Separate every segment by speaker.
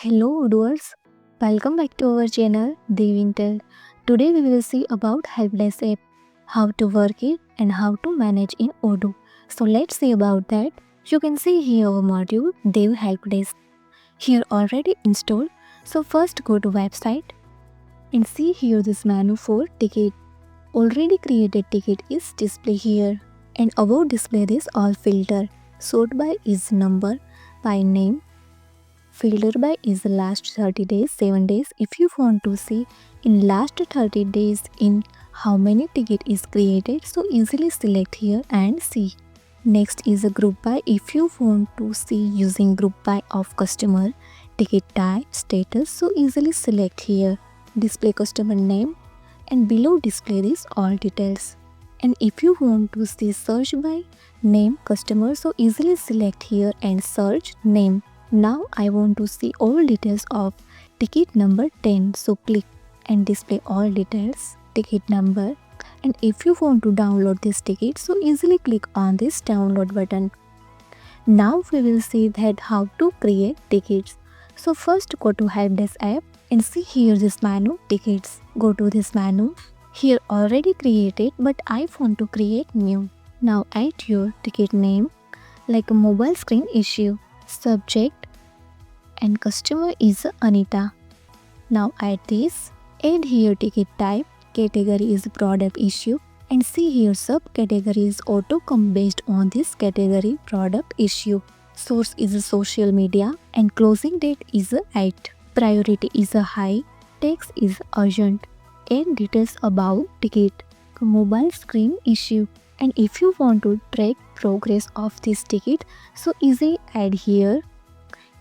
Speaker 1: Hello Odoers, welcome back to our channel Devintelle. Today we will see about Helpdesk app, how to work it and how to manage in Odoo. So let's see about that. You can see here our module Dev Helpdesk. Here already installed. So first go to website and see here this menu for ticket. Already created ticket is display here and above display this all filter. Sort by is number, by name, filter by is the last 30 days, 7 days. If you want to see in last 30 days in how many ticket is created, so easily select here and see. Next is a group by. If you want to see using group by of customer, ticket type, status, so easily select here. Display customer name and below display this all details. And if you want to see search by name customer, so easily select here and search name. Now I want to see all details of ticket number 10. So click and display all details, ticket number. And if you want to download this ticket, so easily click on this download button. Now we will see that how to create tickets. So first go to Helpdesk app and see here this menu tickets. Go to this menu. Here already created but I want to create new. Now add your ticket name like a mobile screen issue. Subject and customer is Anita. Now add this. Add here ticket type, category is product issue and see here subcategory is auto come based on this category product issue. Source is a social media and closing date is 8. Priority is a high, text is urgent. Add details about ticket, mobile screen issue. And if you want to track progress of this ticket, so easy add here.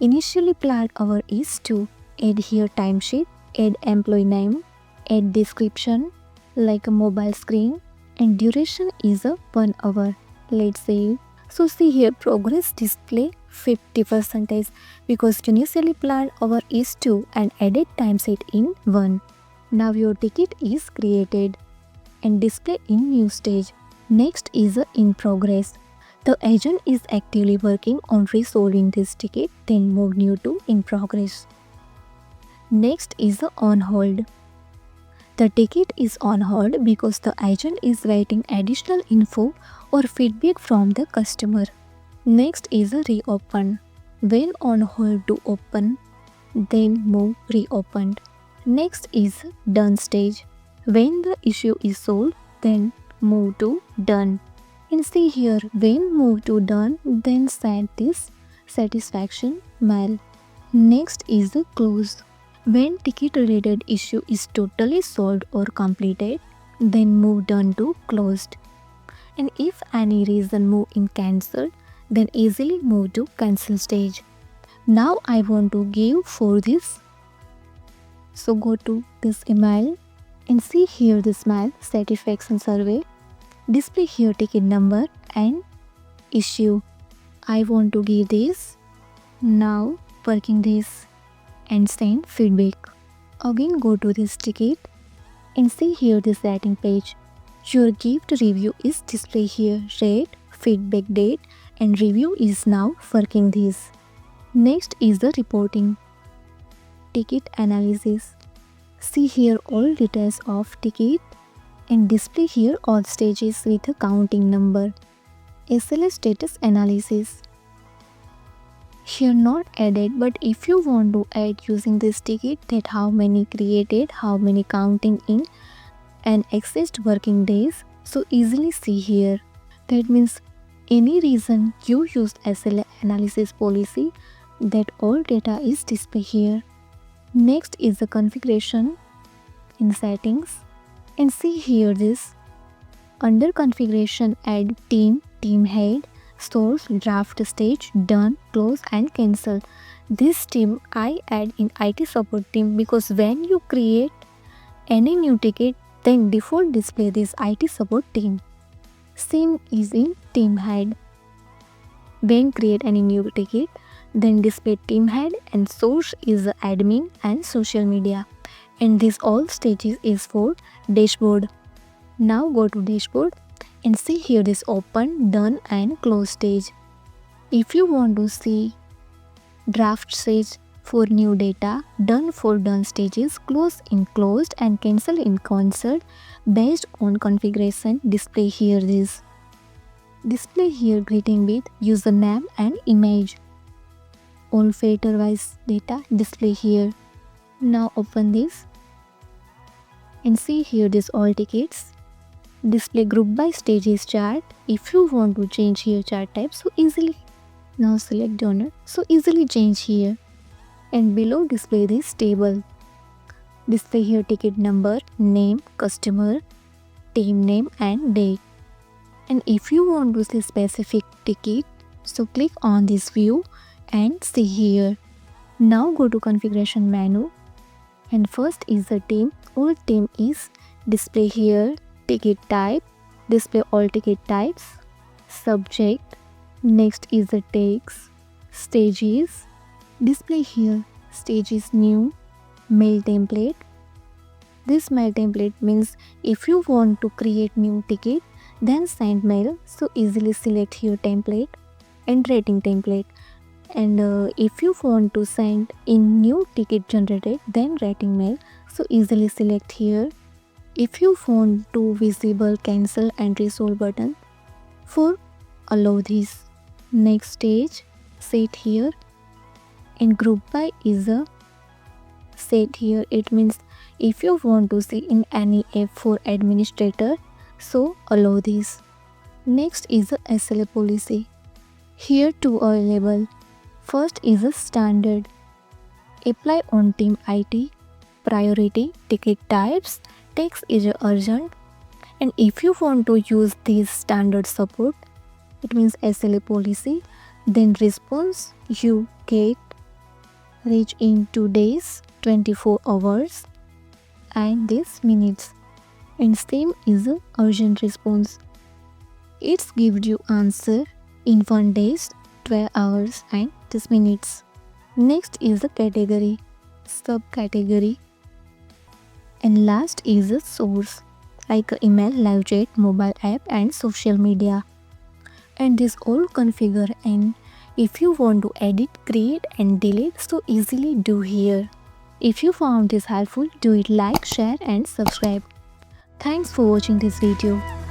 Speaker 1: Initially planned hour is 2. Add here timesheet, add employee name, add description like a mobile screen and duration is a 1 hour. Let's save. So see here progress display 50% because initially planned hour is 2 and added timesheet in 1. Now your ticket is created and display in new stage. Next is in progress. The agent is actively working on resolving this ticket, then move new to in progress. Next is on hold. The ticket is on hold because the agent is waiting additional info or feedback from the customer. Next is reopen. When on hold to open, then move reopened. Next is done stage. When the issue is solved, then move to done. And see here, when move to done, then send this satisfaction mail. Next is the close. When ticket related issue is totally solved or completed, then move done to closed. And if any reason move in cancelled, then easily move to cancel stage. Now I want to give for this. So go to this email and see here this mail satisfaction survey. Display here ticket number and issue. I want to give this. Now working this and send feedback. Again go to this ticket and see here this rating page. Your gift review is display here. Rate, feedback date and review is now working this. Next is the reporting. Ticket analysis. See here all details of ticket and display here all stages with a counting number. SLA status analysis. Here not added, but if you want to add using this ticket that how many created, how many counting in and exist working days, so easily see here. That means any reason you used SLA analysis policy, that all data is displayed here. Next is the configuration in settings and see here this. Under configuration add team, team head, source, draft stage, done, close and cancel. This team I add in IT support team because when you create any new ticket, then default display this IT support team. Same is in team head. When create any new ticket, then display team head and source is admin and social media. And this all stages is for dashboard. Now go to dashboard and see here this open, done and close stage. If you want to see draft stage, For new data, done for done stages, close in closed and cancel in cancelled based on configuration. Display here this. Display here greeting with username and image. All filter wise data display here. Now open this and see here this all tickets. Display group by stages chart. If you want to change here chart type, so easily. Now select donor, so easily change here. And below display this table. Display here ticket number, name, customer, team name and date. And if you want to see specific ticket, so click on this view and see here. Now go to configuration menu and first is the team. All team is display here ticket type, display all ticket types, subject. Next is the text, stages. Display here stages new, mail template. This mail template means if you want to create new ticket, then send mail, so easily select here template and rating template. And if you want to send in new ticket generated, then rating mail, so easily select here. If you want to visible cancel and resolve button, for allow this. Next stage set here and group by is a set here. It means if you want to see in any app for administrator, so allow this. Next is the SLA policy. Here two are available. First is a standard. Apply on team IT, priority, ticket types, text is urgent. And if you want to use this standard support, it means SLA policy, then response you get reach in 2 days, 24 hours and this minutes. And same is a urgent response. It gives you answer in 1 day, 12 hours and this minutes. Next is the category, subcategory, and last is a source like email, live chat, mobile app and social media. And this all configure, and if you want to edit, create and delete, so easily do here. If you found this helpful, do it like, share and subscribe. Thanks for watching this video.